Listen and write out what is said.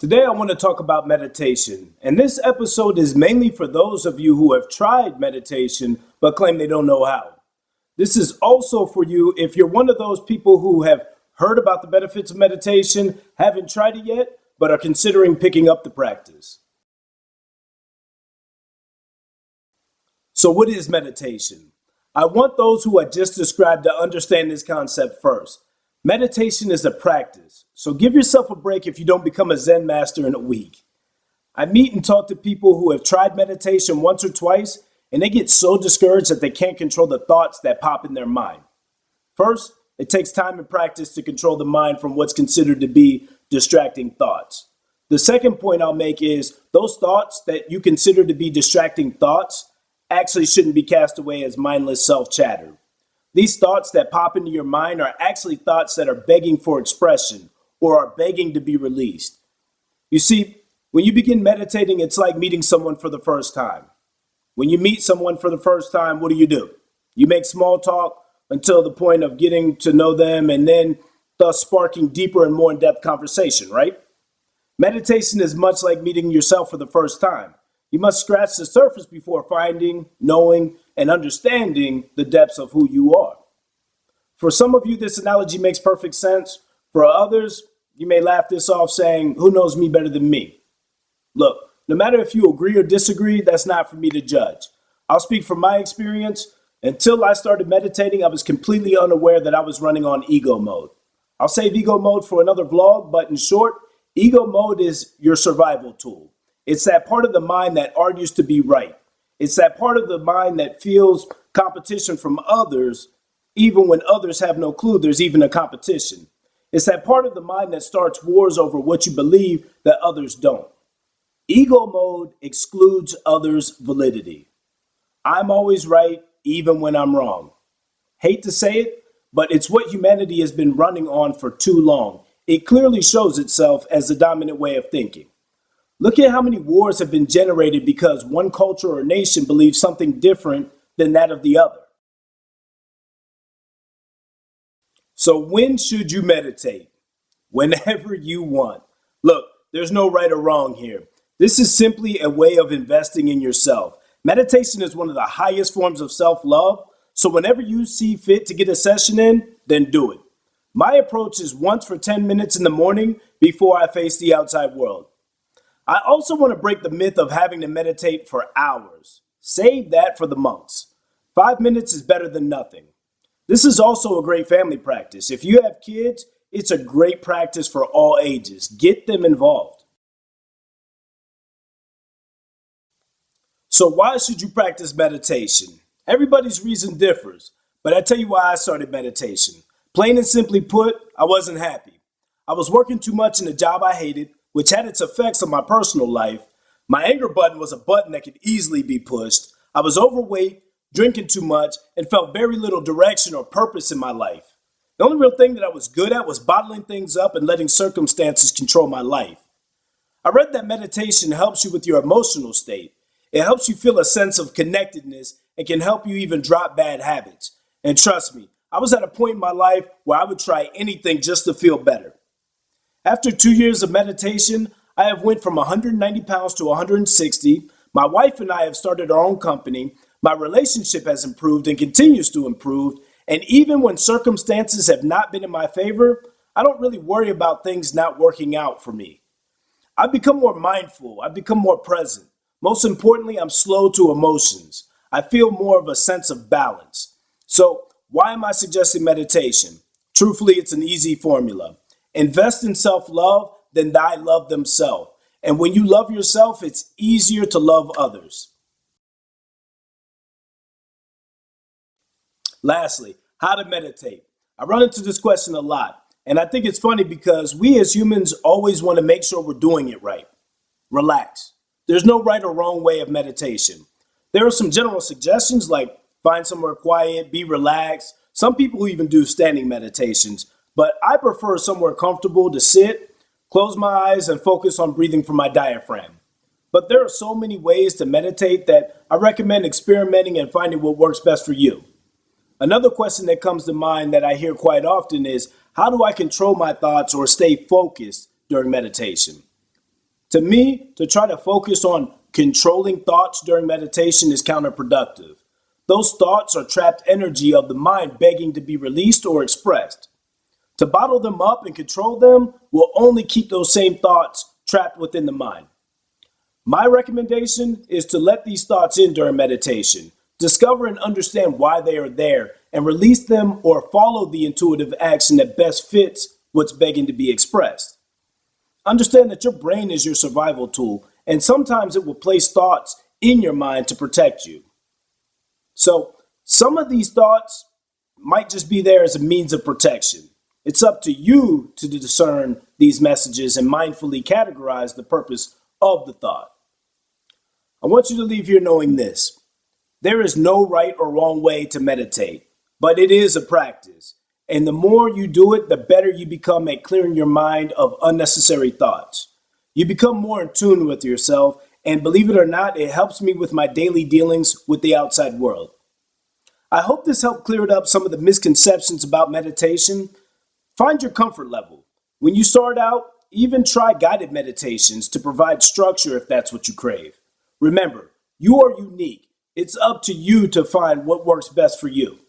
Today, I want to talk about meditation, and this episode is mainly for those of you who have tried meditation but claim they don't know how. This is also for you if you're one of those people who have heard about the benefits of meditation, haven't tried it yet, but are considering picking up the practice. So, what is meditation? I want those who I just described to understand this concept first. Meditation is a practice, so give yourself a break if you don't become a Zen master in a week. I meet and talk to people who have tried meditation once or twice, and they get so discouraged that they can't control the thoughts that pop in their mind. First, it takes time and practice to control the mind from what's considered to be distracting thoughts. The second point I'll make is those thoughts that you consider to be distracting thoughts actually shouldn't be cast away as mindless self-chatter. These thoughts that pop into your mind are actually thoughts that are begging for expression or are begging to be released. You see, when you begin meditating, it's like meeting someone for the first time. When you meet someone for the first time, what do? You make small talk until the point of getting to know them and then thus sparking deeper and more in-depth conversation, right? Meditation is much like meeting yourself for the first time. You must scratch the surface before finding, knowing, and understanding the depths of who you are. For some of you, this analogy makes perfect sense. For others, you may laugh this off saying, who knows me better than me? Look, no matter if you agree or disagree, that's not for me to judge. I'll speak from my experience. Until I started meditating, I was completely unaware that I was running on ego mode. I'll save ego mode for another vlog, but in short, ego mode is your survival tool. It's that part of the mind that argues to be right. It's that part of the mind that feels competition from others, even when others have no clue there's even a competition. It's that part of the mind that starts wars over what you believe that others don't. Ego mode excludes others' validity. I'm always right, even when I'm wrong. Hate to say it, but it's what humanity has been running on for too long. It clearly shows itself as the dominant way of thinking. Look at how many wars have been generated because one culture or nation believes something different than that of the other. So when should you meditate? Whenever you want. Look, there's no right or wrong here. This is simply a way of investing in yourself. Meditation is one of the highest forms of self-love, so whenever you see fit to get a session in, then do it. My approach is once for 10 minutes in the morning before I face the outside world. I also want to break the myth of having to meditate for hours. Save that for the monks. 5 minutes is better than nothing. This is also a great family practice. If you have kids, it's a great practice for all ages. Get them involved. So why should you practice meditation? Everybody's reason differs, but I tell you why I started meditation. Plain and simply put, I wasn't happy. I was working too much in a job I hated, which had its effects on my personal life. My anger button was a button that could easily be pushed. I was overweight, drinking too much, and felt very little direction or purpose in my life. The only real thing that I was good at was bottling things up and letting circumstances control my life. I read that meditation helps you with your emotional state. It helps you feel a sense of connectedness and can help you even drop bad habits. And trust me, I was at a point in my life where I would try anything just to feel better. After 2 years of meditation, I have went from 190 pounds to 160. My wife and I have started our own company. My relationship has improved and continues to improve. And even when circumstances have not been in my favor, I don't really worry about things not working out for me. I've become more mindful. I've become more present. Most importantly, I'm slow to emotions. I feel more of a sense of balance. So why am I suggesting meditation? Truthfully, it's an easy formula. Invest in self-love, then thy love themselves. And when you love yourself, it's easier to love others. Lastly, how to meditate. I run into this question a lot, and I think it's funny because we as humans always want to make sure we're doing it right. Relax. There's no right or wrong way of meditation. There are some general suggestions like find somewhere quiet, be relaxed. Some people even do standing meditations. But I prefer somewhere comfortable to sit, close my eyes, and focus on breathing from my diaphragm. But there are so many ways to meditate that I recommend experimenting and finding what works best for you. Another question that comes to mind that I hear quite often is, how do I control my thoughts or stay focused during meditation? To me, to try to focus on controlling thoughts during meditation is counterproductive. Those thoughts are trapped energy of the mind begging to be released or expressed. To bottle them up and control them will only keep those same thoughts trapped within the mind. My recommendation is to let these thoughts in during meditation, discover and understand why they are there, and release them or follow the intuitive action that best fits what's begging to be expressed. Understand that your brain is your survival tool, and sometimes it will place thoughts in your mind to protect you. So, some of these thoughts might just be there as a means of protection. It's up to you to discern these messages and mindfully categorize the purpose of the thought. I want you to leave here knowing this. There is no right or wrong way to meditate, but it is a practice. And the more you do it, the better you become at clearing your mind of unnecessary thoughts. You become more in tune with yourself, and believe it or not, it helps me with my daily dealings with the outside world. I hope this helped clear up some of the misconceptions about meditation. Find your comfort level. When you start out, even try guided meditations to provide structure if that's what you crave. Remember, you are unique. It's up to you to find what works best for you.